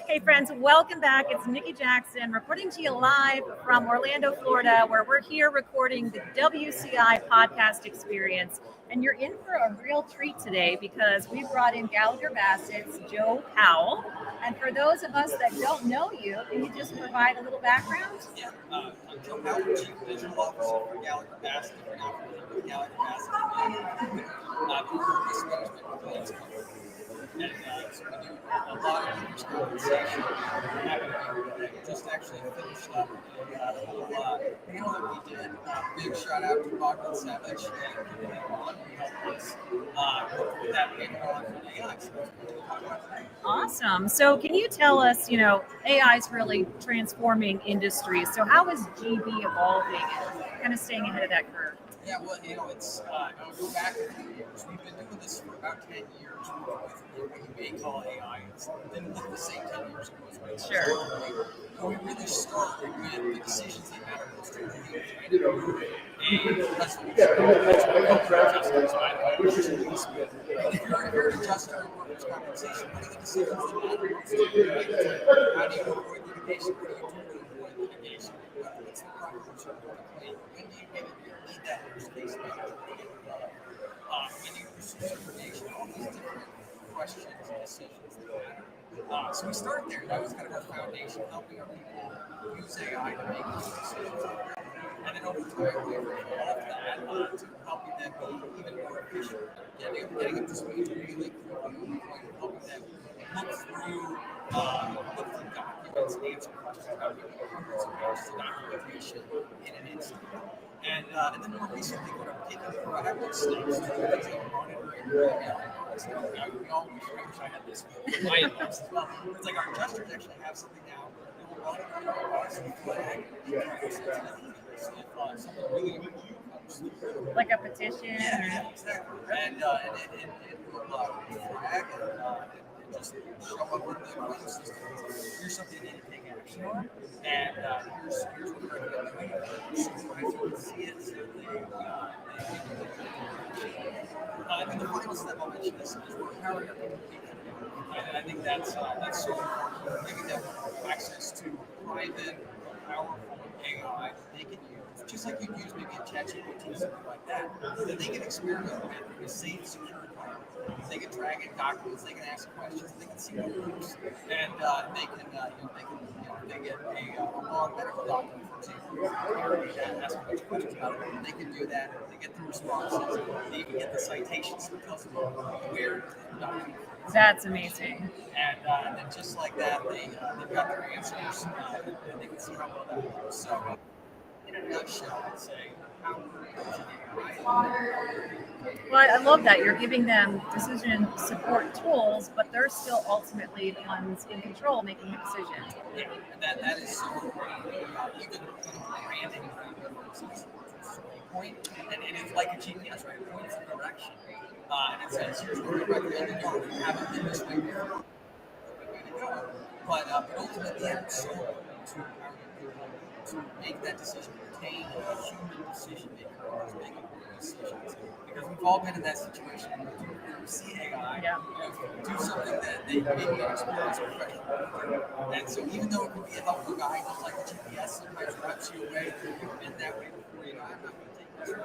Hey friends, welcome back. It's Nikki Jackson reporting to you live from Orlando, Florida, where we're here recording the WCI podcast experience. And you're in for a real treat today because we brought in Gallagher Bassett's Joe Powell. And for those of us that don't know you, can you just provide a little background? Yeah, I'm Joe Powell, Chief Digital Officer for Gallagher Bassett. If you're not familiar with Gallagher Bassett, I'm a risk management claims company. And so we do a lot of workers' compensation. We just actually finished up a whole panel that we did. Big shout out to Bogdan Savage and Ron who helped us with that panel on AI. So that's what we're talking about today. Awesome. So can you tell us, AI is really transforming industries. So how is GB evolving and kind of staying ahead of that curve? Yeah, well, it's, I'll go back a few years. We've been doing this for about 10 years with what you may call AI. It didn't look the same 10 years ago as what Sure. But we really started with the decisions that matter most to the trying to move a resolution. That's what we call adjustments, by the way. But if you're an adjuster in workers' compensation, what are the decisions that matter most to you? How do you avoid litigation? What do you do to avoid litigation? What's the proper return of the claim? When do you need that worst case manager to get developed? When you pursue segregation, all these different questions and decisions that matter. So we started there. That was kind of our foundation, helping our people use AI to make those decisions. And then over time, we evolved that to helping them be even more efficient, getting up to speed really quickly, helping them look through documents and answer questions about hundreds of pages of documentation in an instant. And then more recently, what I'm taking incredible steps towards monitoring email. We all wish I had this with my inbox as well. It's like our adjusters actually have something now that will monitor your inbox and flag if something really important comes through. Like a petition? Yeah, exactly. And it will flag and just show up in the claim system. Here's something you need to take action on, and here's what we're recommend doing. Supervisor can see it, so and then the final step I'll mention is we're empowering our people. And I think that's so important. We're giving them access to private, powerful AI that they can use, just like you'd use maybe a ChatGPT or something like that they can experiment with in a safe, secure environment. They can drag in documents, they can ask questions, they can see what works, and they get a long medical document, for example, ask a bunch of questions about it. They can do that. They get the responses. They even get the citations that tells them where the document is. That's amazing. And then just like that, they've got their answers, and they can see how well that works. So, in a nutshell, I'd say how we're using AI. Well, I love that you're giving them decision support tools, but they're still ultimately the ones in control making the decision. Yeah, and that is so important. Even branding point, and it's like a GPS, right? It points the direction, and it says, "Here's where we're recommending go. If you haven't been this way before, way to go." But ultimately, it's so important to empower people to make that decision, retain a human decision maker in those big important decisions. Because we've all been in that situation where we see AI do something that they maybe don't experience professionally. And so even though it can be a helpful guide, just like the GPS sometimes routes you away, you've been that way before, I'm not going to take this way,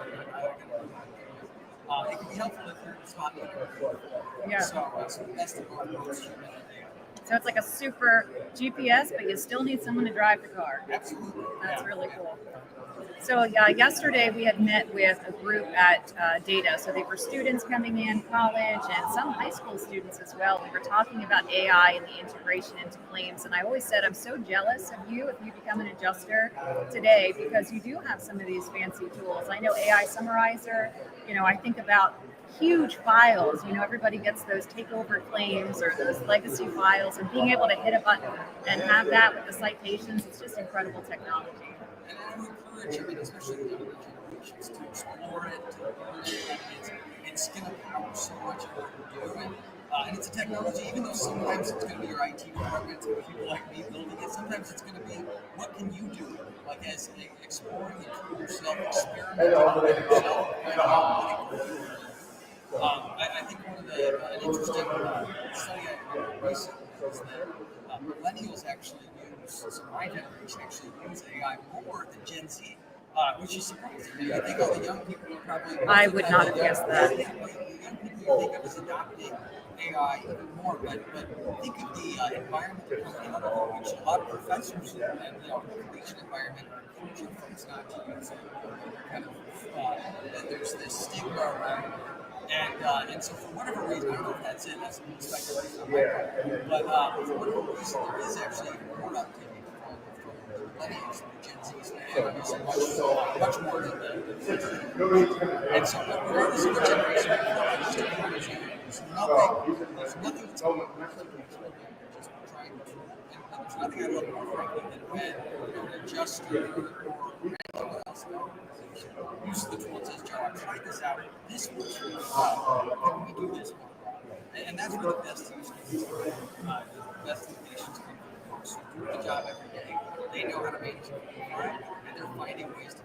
it can be helpful if you're spot checking. Yeah. So the best of both worlds, human and AI. So it's like a super GPS, but you still need someone to drive the car. Absolutely. That's really cool. So yesterday we had met with a group at Data. So they were students coming in, college, and some high school students as well. We were talking about AI and the integration into claims. And I always said, I'm so jealous of you if you become an adjuster today, because you do have some of these fancy tools. I know AI Summarizer, I think about huge files. Everybody gets those takeover claims or those legacy files, and being able to hit a button and have that with the citations, it's just incredible technology. And I would encourage, especially the younger generations, to explore it, to learn it. It's going to power so much of what we're doing. And it's a technology, even though sometimes it's going to be your IT department, people like me building it, sometimes it's going to be, what can you do? Like as exploring the tool yourself, experimenting with it yourself, I think one of an interesting study I read recently is that millennials actually use, so my generation actually use AI more than Gen Z, which is surprising. You think all the young people are probably. I would not have guessed that. Yeah, the young people you think of as adopting AI even more, but think of the environment they're coming out of, which a lot of professors and the collegiate environment are encouraging folks not to use it. Kind of, there's this stigma around it. And so for whatever reason, I don't know if that's it, that's speculation on my part, but for whatever reason, there is actually more uptake from millennials and Gen Zs, and obviously much more than the and so regardless of what generation you're from, just to encourage you, there's nothing that's going on just trying to, and there's nothing I love more frankly than when an adjuster or anyone else in the organization uses the tool and says, Joe, I tried this out, this works really well, can we do this more? And that's where the best use cases are. The best indications come from folks who do the job every day. They know how to manage it, and they're finding ways to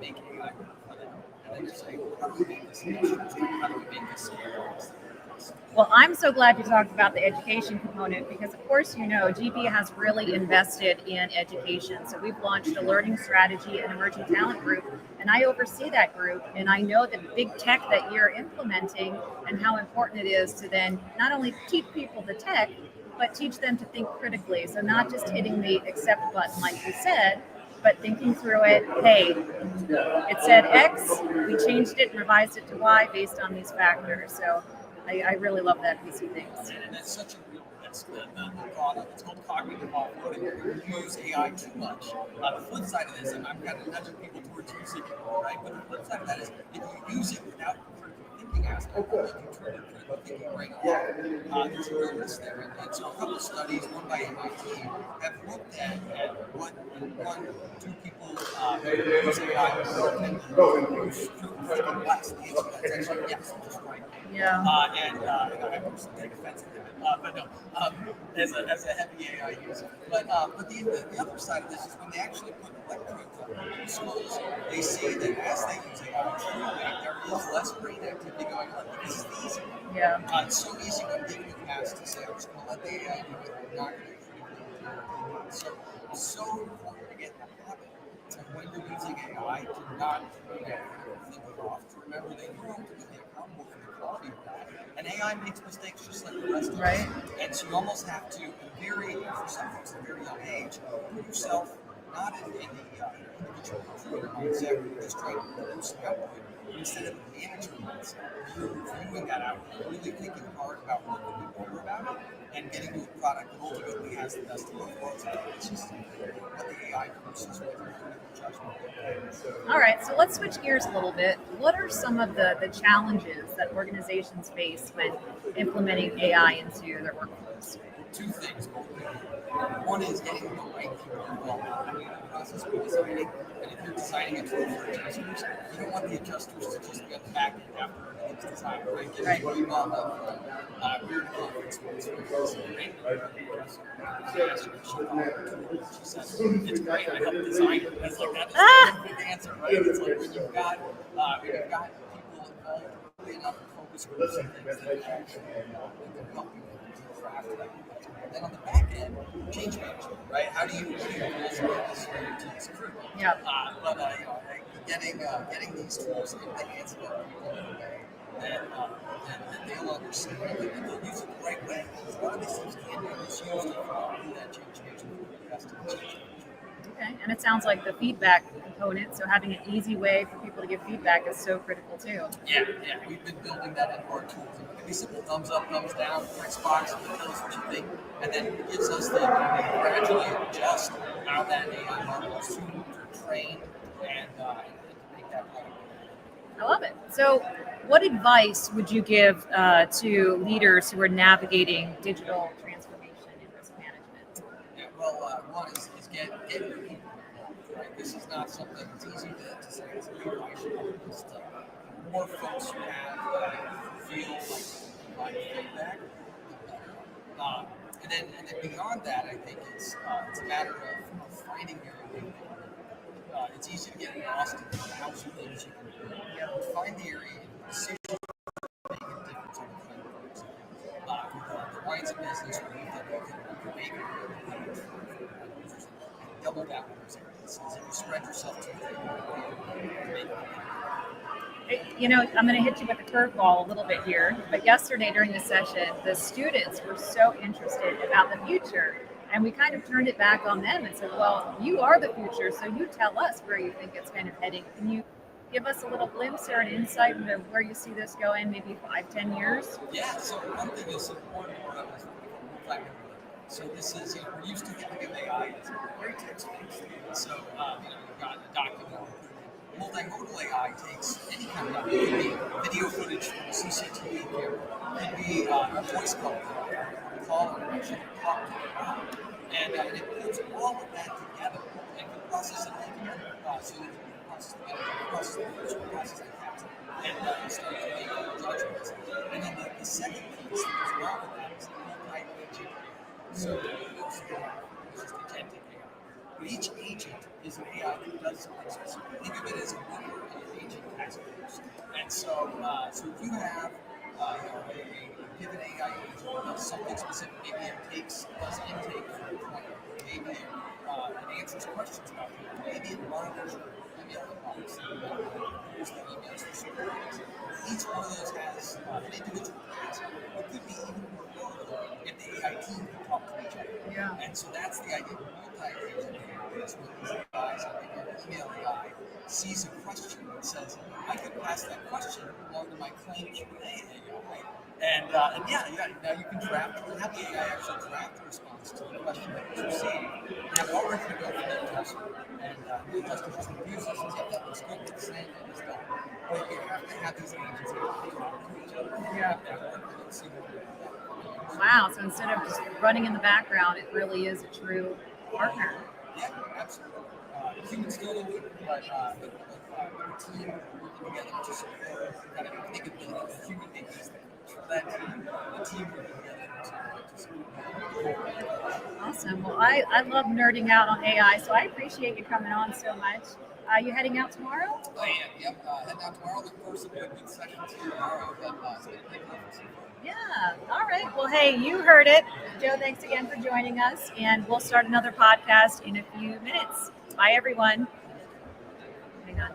make AI work for them. And then they're saying, how do we make this interesting? How do we make this scalable? Well, I'm so glad you talked about the education component because, of course, GP has really invested in education. So we've launched a learning strategy and emerging talent group, and I oversee that group. And I know the big tech that you're implementing and how important it is to then not only teach people the tech, but teach them to think critically. So not just hitting the accept button, like you said, but thinking through it. Hey, it said X, we changed it and revised it to Y based on these factors. So I really love that piece of things. And that's such a real risk. It's called cognitive offloading. You use AI too much. The flip side of this, and I'm kind of nudging people towards using it more, right? But the flip side of that is if you use it without the critical thinking aspect, you can turn your critical thinking right off. There's a real risk there. And so a couple of studies, one by MIT, have looked at what do people use AI more than use critical thinking less. The answer to that is actually yes, just right. Yeah. I personally take offense to that, but no, as a heavy AI user. But the other side of this is when they actually put electrodes on people's skulls, they see that as they use AI, truly there is less brain activity going on because it's easy. Yeah. It's so easy when given the task to say, I'm just going to let the AI do it. I'm not going to critically do it. So it's so important to get in the habit of when you're using AI to not think it off, to remember that you're ultimately accountable for the quality of that. And AI makes mistakes just like the rest of us. And so you almost have to, for some folks at a very young age, put yourself not in the individual contributor mindset where you're just trying to produce output, but instead of the manager mindset, you're reviewing that output, really thinking hard about what can be better about it, and getting to a product that ultimately has the best of both worlds. It's just what the AI produces with your judgment. All right, so let's switch gears a little bit. What are some of the challenges that organizations face when implementing AI into their workflows? Two things. One is getting the right people involved in the process of designing. And if you're designing a tool for adjusters, you don't want the adjusters to just be on the back end after everything's designed, right? Get everybody involved up front. We're in a conference once where there's a great adjuster. She said, it's great, I helped design it. That's like, that is the answer, right? It's like when you've got people involved early enough in focus groups and things that actually help you craft that. Then on the back end, change management, right? How do you also get this to critical? Yeah. Getting these tools into the hands of people in a way that they'll understand and that they'll use it the right way. Because a lot of these things can be misused if you don't do that change management for the best of the change management. Okay, and it sounds like the feedback component, so having an easy way for people to give feedback is so critical too. Yeah, we've been building that into our tools. It can be simple thumbs up, thumbs down, text box, tell us what you think, and then it gives us the ability to gradually adjust how that AI model is tuned or trained and make that better. I love it. So what advice would you give to leaders who are navigating digital transformation and risk management? Yeah, well, one is get your people involved, right? This is not something that's easy to say as a leader. I should just the more folks you have who feel like they provide feedback, the better. And then beyond that, I think it's a matter of finding your way. It's easy to get lost in the house of things you can do. Find the area in decisions make a difference on the front. The lines of business where you think you can make double down in those areas. As you spread yourself too thin, I'm going to hit you with a curveball a little bit here. But yesterday during the session, the students were so interested about the future. And we kind of turned it back on them and said, well, you are the future, so you tell us where you think it's kind of heading. Can you give us a little glimpse or an insight into where you see this going, maybe 5-10 years? Yeah, so one thing is important is so this is, we're used to thinking of AI as very text-based. So, you've got a document. Multimodal AI takes any kind of document. It could be video footage from a CCTV camera. It could be a voice call or actually talk to the crowd. And it puts all of that together and can process it all together. So that it can process the visual, process the text, and start to make judgments. And then the second piece that goes along with that is the multi-agent AI. So it's just agentic AI. But each agent is an AI that does something specific. Think of it as a worker and an agent as a person. And so, if you have a given AI agent that does something specific, maybe it does intake for a client, maybe it answers questions about people, maybe it monitors your email inbox, here's the emails for certain things. Each one of those has an individual task. It could be even more powerful if the AI team can talk to each other. Yeah. And so that's the idea of multi-agent AI. That's what these guys, an email AI, sees a question and says, I could pass that question along to my claim Q&A AI. And now you can have the AI actually draft a response to the question that was received. And have all ready to go for the tester. And the tester just reviews this and says, that looks good, it's saying it is done. But you have to have these agents able to talk to each other. Yeah. And see what they're doing. Wow. So instead of just running in the background, it really is a true partner. Yeah, absolutely. Humans still in the loop, but the team working together to support, kind of think of the human being as that the team working together to support. Awesome. Well, I love nerding out on AI, so I appreciate you coming on so much. You heading out tomorrow? I am, yep. Heading out tomorrow. Look for some good sessions here tomorrow. But it's going to take place. Yeah. All right. Well, hey, you heard it. Joe, thanks again for joining us, and we'll start another podcast in a few minutes. Bye, everyone. Hang on.